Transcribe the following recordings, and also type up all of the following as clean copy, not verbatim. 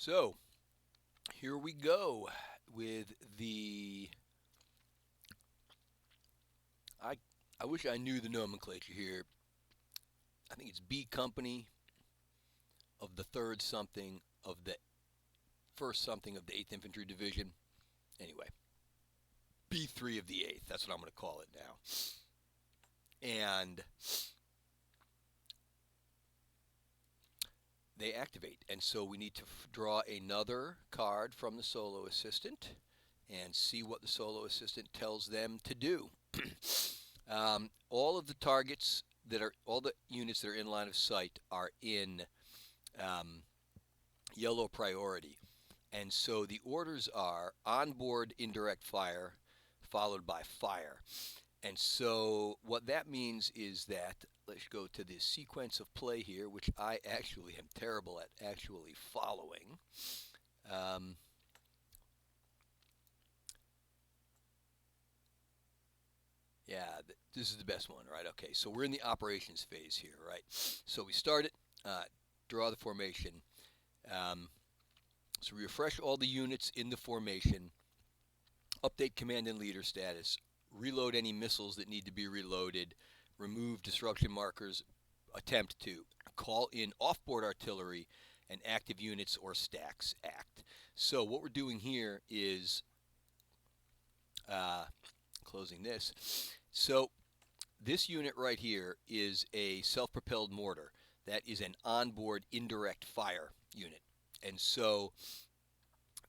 So here we go with the. I I wish I knew the nomenclature here. I think it's B Company of the third something of the first something of the 8th Infantry Division. Anyway, B3 of the 8th. That's what I'm going to call it now. And they activate. And so we need to draw another card from the solo assistant and see what the solo assistant tells them to do. All of the targets all the units that are in line of sight are in um, yellow priority. And so the orders are onboard indirect fire followed by fire. And so what that means is that, let's go to the sequence of play here, which I actually am terrible at actually following. Um, yeah, this is the best one, right? Okay, so we're in the operations phase here, right? So we start it, draw the formation. Um, so we refresh all the units in the formation, update command and leader status, reload any missiles that need to be reloaded, remove disruption markers, attempt to call in offboard artillery, and active units or stacks act. So what we're doing here is closing this. So this unit right here is a self-propelled mortar. That is an onboard indirect fire unit. And so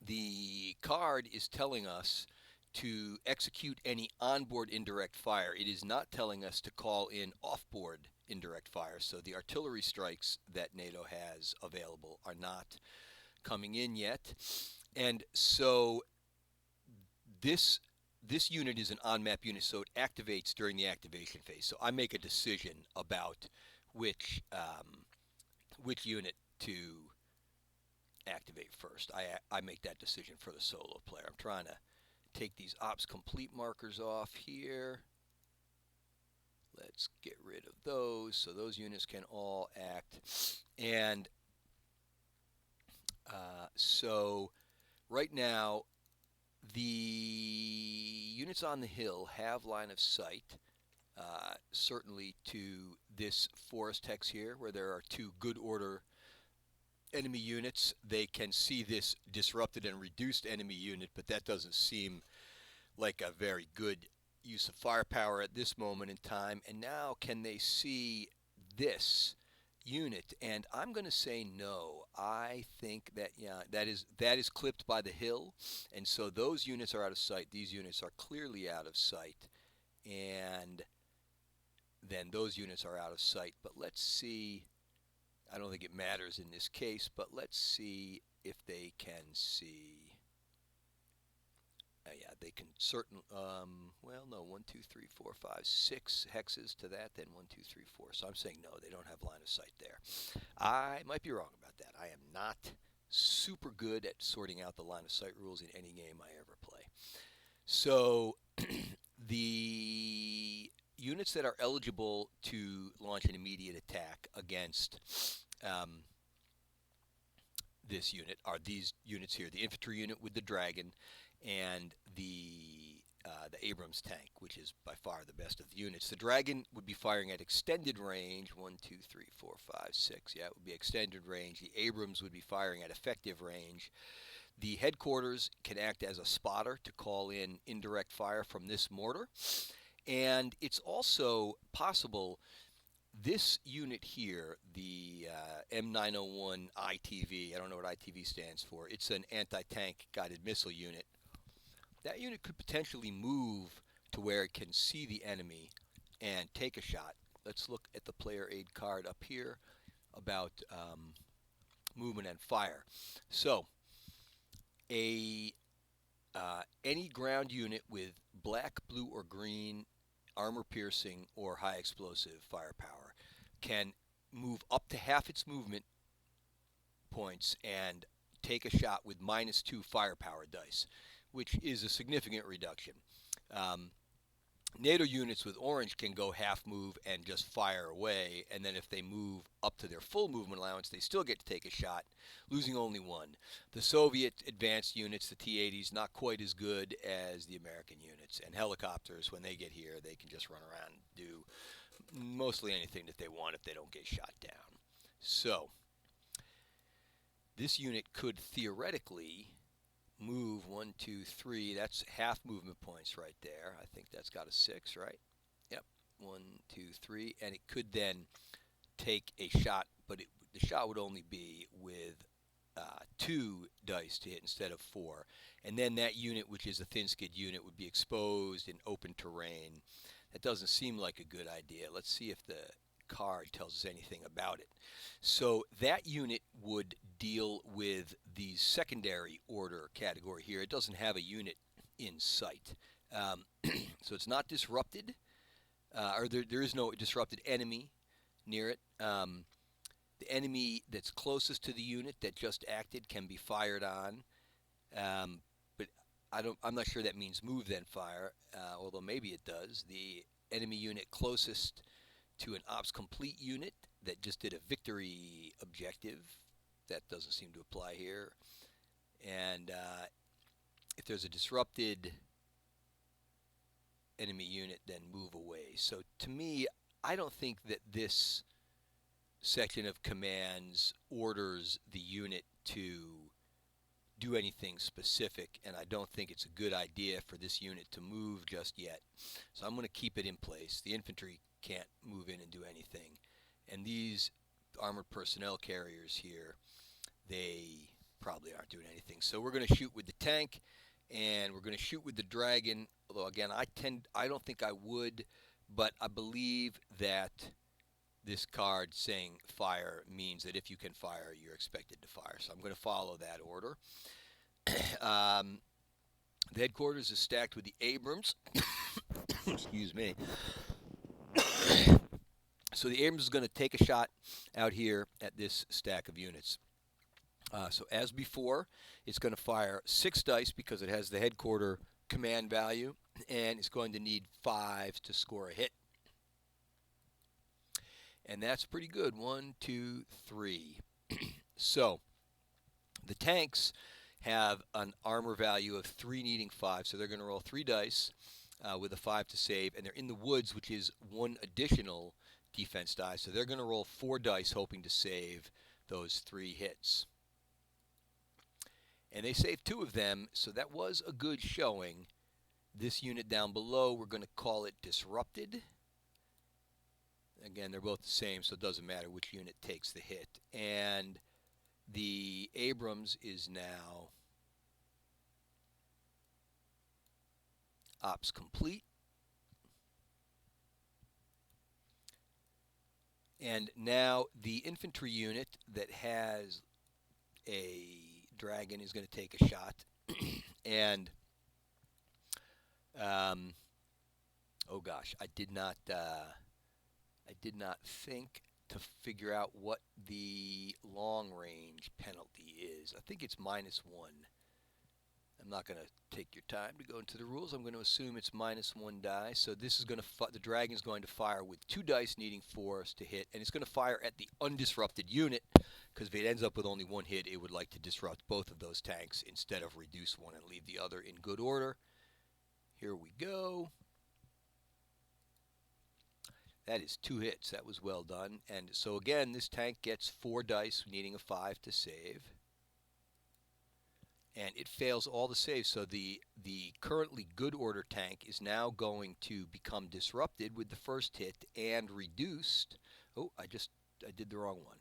the card is telling us to execute any onboard indirect fire. It is not telling us to call in offboard indirect fire. So the artillery strikes that NATO has available are not coming in yet. And so this unit is an on-map unit, so it activates during the activation phase. So I make a decision about which unit to activate first. I make that decision for the solo player. I'm trying to take these ops complete markers off here. Let's get rid of those so those units can all act. And so right now, the units on the hill have line of sight, certainly to this forest hex here, where there are two good order enemy units. They can see this disrupted and reduced enemy unit, but that doesn't seem like a very good use of firepower at this moment in time. And now can they see this unit? And I'm going to say no. I think that that is clipped by the hill, and so those units are out of sight. These units are clearly out of sight, and then those units are out of sight. But let's see. I don't think it matters in this case, but let's see if they can see. Yeah, they can well, no, 1, 2, 3, 4, 5, 6 hexes to that, then 1, 2, 3, 4. So I'm saying no, they don't have line of sight there. I might be wrong about that. I am not super good at sorting out the line of sight rules in any game I ever play. So the units that are eligible to launch an immediate attack against this unit are these units here: the infantry unit with the dragon, and the Abrams tank, which is by far the best of the units. The dragon would be firing at extended range. 1, 2, 3, 4, 5, 6. Yeah, it would be extended range. The Abrams would be firing at effective range. The headquarters can act as a spotter to call in indirect fire from this mortar. And it's also possible this unit here, the M901 ITV, I don't know what ITV stands for, it's an anti-tank guided missile unit. That unit could potentially move to where it can see the enemy and take a shot. Let's look at the player aid card up here about movement and fire. So, any ground unit with black, blue, or green armor piercing or high explosive firepower can move up to half its movement points and take a shot with -2 firepower dice, which is a significant reduction. NATO units with orange can go half move and just fire away, and then if they move up to their full movement allowance, they still get to take a shot, losing only one. The Soviet advanced units, the T-80s, not quite as good as the American units. And helicopters, when they get here, they can just run around and do mostly anything that they want if they don't get shot down. So, this unit could theoretically move 1, 2, 3. That's half movement points right there. I think that's got a 6, right? Yep. 1, 2, 3. And it could then take a shot, but the shot would only be with 2 dice to hit instead of 4. And then that unit, which is a thin skid unit, would be exposed in open terrain. That doesn't seem like a good idea. Let's see if the card tells us anything about it. So that unit would deal with the secondary order category here. It doesn't have a unit in sight. So it's not disrupted, or there is no disrupted enemy near it. The enemy that's closest to the unit that just acted can be fired on, but I'm not sure that means move then fire, although maybe it does. The enemy unit closest to an ops complete unit that just did a victory objective, that doesn't seem to apply here. And if there's a disrupted enemy unit, then move away. So to me, I don't think that this section of commands orders the unit to do anything specific, and I don't think it's a good idea for this unit to move just yet. So I'm going to keep it in place. The infantry can't move in and do anything. And these armored personnel carriers here, they probably aren't doing anything. So we're going to shoot with the tank, and we're going to shoot with the dragon. Although again, I don't think I would, but I believe that this card saying fire means that if you can fire, you're expected to fire. So I'm going to follow that order. The headquarters is stacked with the Abrams. Excuse me. So the Abrams is going to take a shot out here at this stack of units. So as before, it's going to fire 6 dice because it has the headquarter command value, and it's going to need 5 to score a hit. And that's pretty good. 1, 2, 3. So the tanks have an armor value of 3 needing 5, so they're going to roll 3 dice with a 5 to save, and they're in the woods, which is 1 additional defense die, so they're going to roll 4 dice hoping to save those 3 hits. And they saved 2 of them, so that was a good showing. This unit down below, we're going to call it disrupted. Again, they're both the same, so it doesn't matter which unit takes the hit. And the Abrams is now ops complete. And now the infantry unit that has a dragon is going to take a shot. And, oh gosh, I did not think to figure out what the long range penalty is. I think it's -1. I'm not going to take your time to go into the rules. I'm going to assume it's -1 die. So this is going to the dragon's going to fire with 2 dice needing 4s to hit, and it's going to fire at the undisrupted unit, because if it ends up with only 1 hit, it would like to disrupt both of those tanks instead of reduce one and leave the other in good order. Here we go. That is 2 hits. That was well done. And so again, this tank gets 4 dice, needing a 5 to save. And it fails all the saves. So the currently good order tank is now going to become disrupted with the first hit and reduced. Oh, I did the wrong one.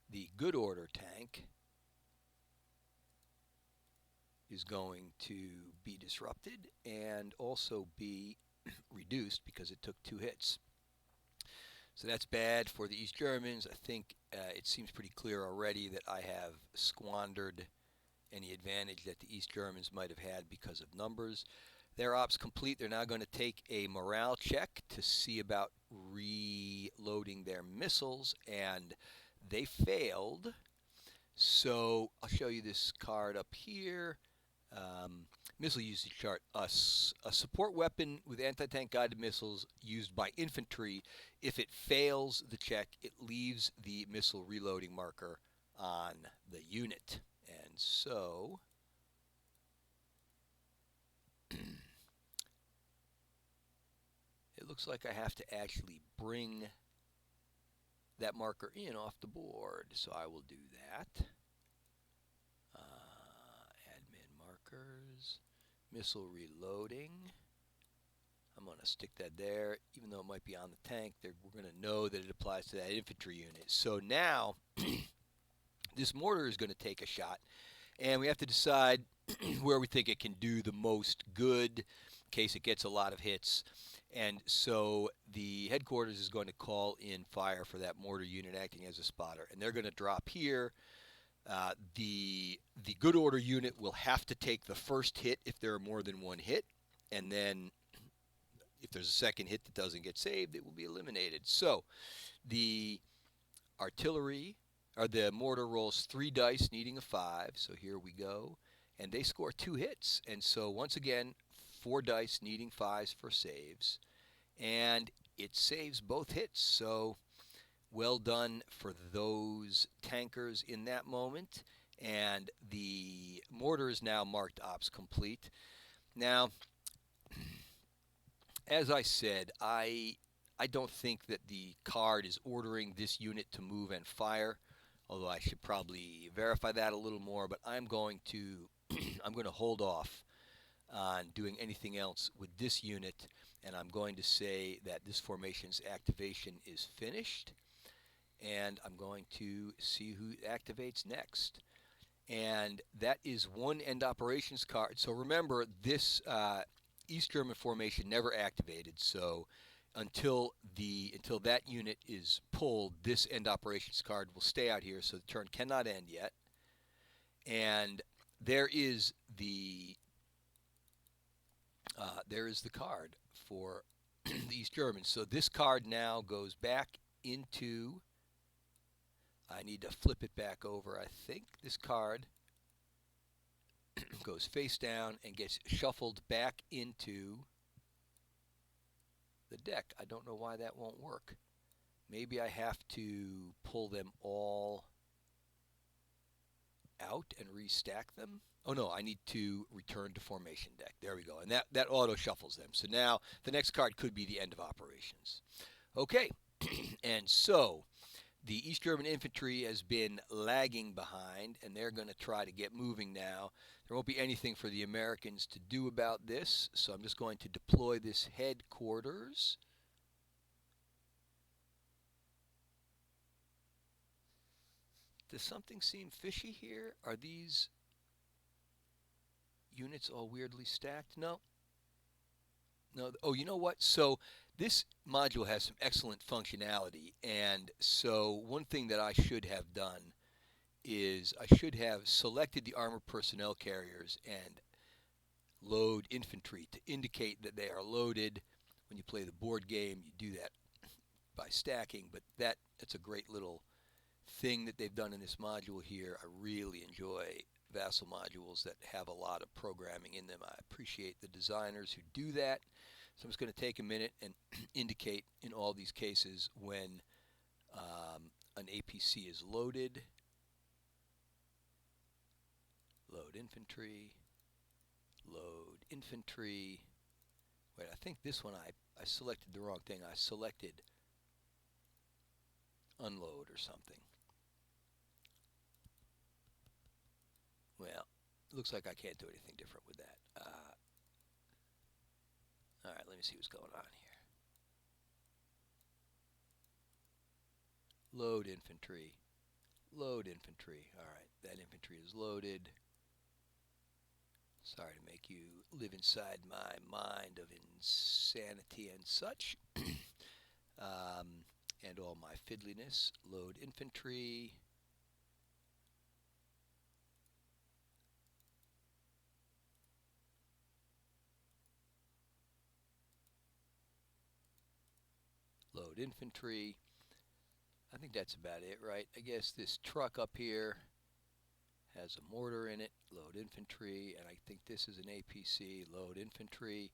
The good order tank is going to be disrupted and also be reduced because it took 2 hits. So that's bad for the East Germans. I think it seems pretty clear already that I have squandered any advantage that the East Germans might have had because of numbers. Their ops complete. They're now going to take a morale check to see about reloading their missiles, and they failed. So I'll show you this card up here. Missile usage chart. A support weapon with anti-tank guided missiles used by infantry. If it fails the check, it leaves the missile reloading marker on the unit. And so it looks like I have to actually bring that marker in off the board. So I will do that. Admin markers, missile reloading. I'm going to stick that there, even though it might be on the tank. We're going to know that it applies to that infantry unit. So now this mortar is going to take a shot, and we have to decide where we think it can do the most good in case it gets a lot of hits. And so the headquarters is going to call in fire for that mortar unit acting as a spotter, and they're going to drop here. The good order unit will have to take the first hit if there are more than one hit, and then if there's a second hit that doesn't get saved, it will be eliminated. So the artillery, or the mortar, rolls 3 dice needing a 5. So here we go. And they score 2 hits. And so once again, 4 dice needing 5s for saves. And it saves both hits. So well done for those tankers in that moment. And the mortar is now marked ops complete. Now, as I said, I don't think that the card is ordering this unit to move and fire, although I should probably verify that a little more, but I'm going to I'm going to hold off on doing anything else with this unit, and I'm going to say that this formation's activation is finished, and I'm going to see who activates next. And that is one end operations card. So remember, this East German formation never activated, so until that unit is pulled, this end operations card will stay out here, so the turn cannot end yet. And there is the card for the East Germans. So this card now goes back into. I need to flip it back over. I think this card goes face down and gets shuffled back into the deck. I don't know why that won't work. Maybe I have to pull them all out and restack them. Oh no, I need to return to formation deck. There we go. And that auto shuffles them. So now the next card could be the end of operations. Okay. And so the East German infantry has been lagging behind, and they're going to try to get moving now. There won't be anything for the Americans to do about this, so I'm just going to deploy this headquarters. Does something seem fishy here? Are these units all weirdly stacked? No. No. Oh, you know what? So this module has some excellent functionality, and so one thing that I should have done is I should have selected the armored personnel carriers and load infantry to indicate that they are loaded. When you play the board game, you do that by stacking, but that's a great little thing that they've done in this module here. I really enjoy Vassal modules that have a lot of programming in them. I appreciate the designers who do that. So I'm just going to take a minute and indicate in all these cases when an APC is loaded. Load infantry. Load infantry. Wait, I think this one I selected the wrong thing. I selected unload or something. Well, it looks like I can't do anything different with that. All right, let me see what's going on here. Load infantry. Load infantry. All right, that infantry is loaded. Sorry to make you live inside my mind of insanity and such. And all my fiddliness. Load infantry. Load infantry. I think that's about it, right? I guess this truck up here has a mortar in it. load infantry, and I think this is an APC, load infantry.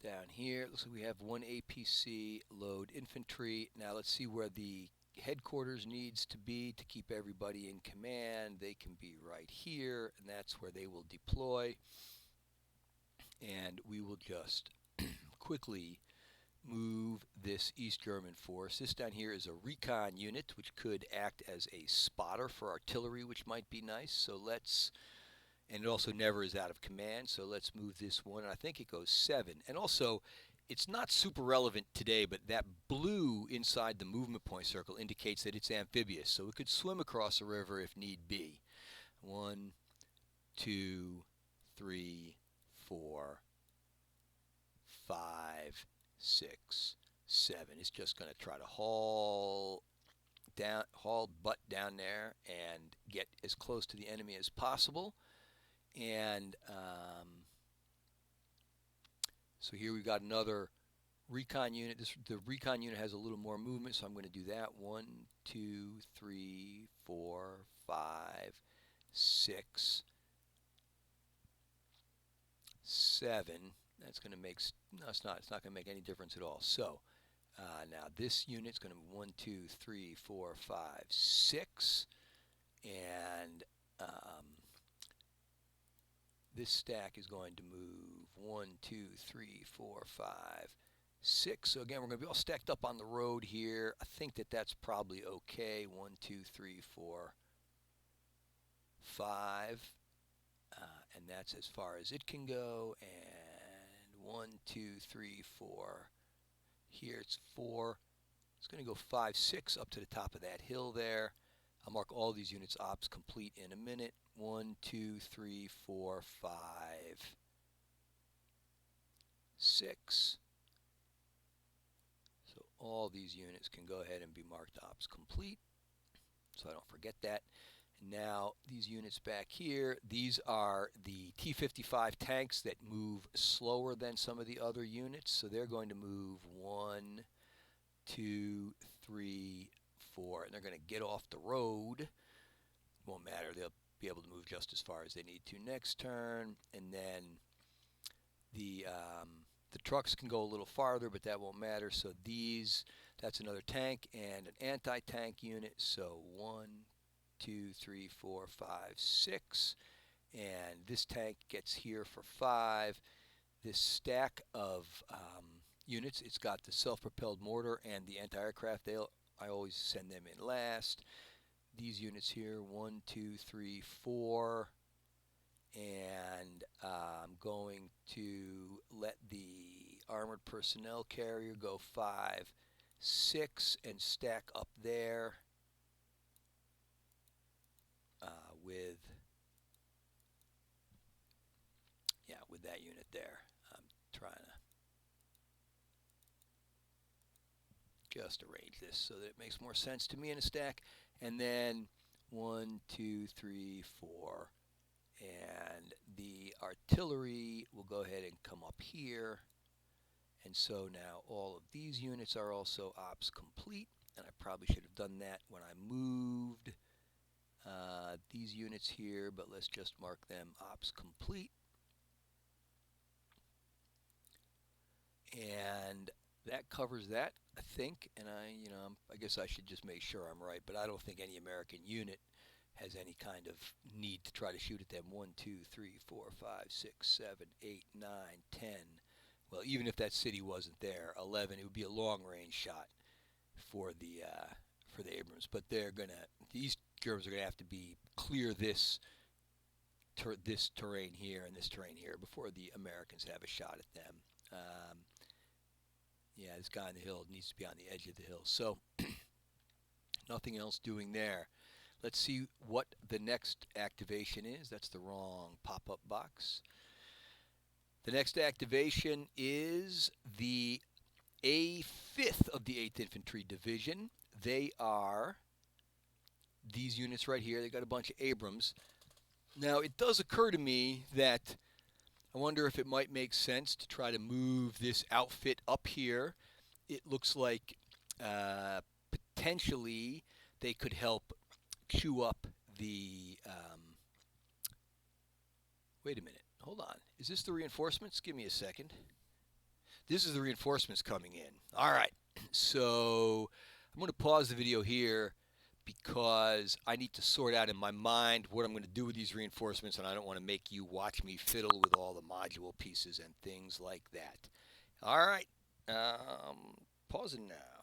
Down here, it looks like we have one APC, load infantry. Now let's see where the headquarters needs to be to keep everybody in command. They can be right here, and that's where they will deploy. And we will just quickly move this East German force. This down here is a recon unit, which could act as a spotter for artillery, which might be nice. So let's, and it also never is out of command, so let's move this one. I think it goes 7. And also, it's not super relevant today, but that blue inside the movement point circle indicates that it's amphibious, so it could swim across a river if need be. 1, 2, 3, 4, 5, 6, 7. It's just going to try to haul butt down there and get as close to the enemy as possible. And so here we've got another recon unit. The recon unit has a little more movement, so I'm going to do that. 1, 2, 3, 4, 5, 6, 7. That's going to make, no, it's not. It's not going to make any difference at all. So now this unit's going to be 1, 2, 3, 4, 5, 6, and this stack is going to move 1, 2, 3, 4, 5, 6. So again, we're going to be all stacked up on the road here. I think that that's probably okay. 1, 2, 3, 4, 5. And that's as far as it can go. And 1, 2, 3, 4. Here it's 4. It's going to go 5, 6 up to the top of that hill there. I'll mark all these units ops complete in a minute. 1, 2, 3, 4, 5, 6. So all these units can go ahead and be marked ops complete, so I don't forget that. And now these units back here, these are the T-55 tanks that move slower than some of the other units, so they're going to move 1, 2, 3, 4, and they're going to get off the road. Won't matter, they'll be able to move just as far as they need to next turn. And then the trucks can go a little farther, but that won't matter. So that's another tank and an anti-tank unit. So 1, 2, 3, 4, 5, 6, and this tank gets here for 5. This stack of units, it's got the self-propelled mortar and the anti-aircraft. I always send them in last. These units here, 1, 2, 3, 4, and I'm going to let the armored personnel carrier go 5, 6, and stack up there with that unit there. I'm trying to just arrange this so that it makes more sense to me in a stack. And then 1, 2, 3, 4, and the artillery will go ahead and come up here. And so now all of these units are also ops complete, and I probably should have done that when I moved these units here, but let's just mark them ops complete. And that covers that, I think, and I guess I should just make sure I'm right, but I don't think any American unit has any kind of need to try to shoot at them. 1, 2, 3, 4, 5, 6, 7, 8, 9, 10. Well, even if that city wasn't there, 11, it would be a long-range shot for the Abrams. But these Germans are gonna have to clear this terrain here and this terrain here before the Americans have a shot at them. Yeah, this guy on the hill needs to be on the edge of the hill. So nothing else doing there. Let's see what the next activation is. That's the wrong pop-up box. The next activation is the A5th of the 8th Infantry Division. They are these units right here. They got a bunch of Abrams. Now, it does occur to me that I wonder if it might make sense to try to move this outfit up here. It looks like potentially they could help chew up the Wait a minute. Hold on. Is this the reinforcements? Give me a second. This is the reinforcements coming in. All right. So I'm going to pause the video here because I need to sort out in my mind what I'm going to do with these reinforcements, and I don't want to make you watch me fiddle with all the module pieces and things like that. All right. Pausing now.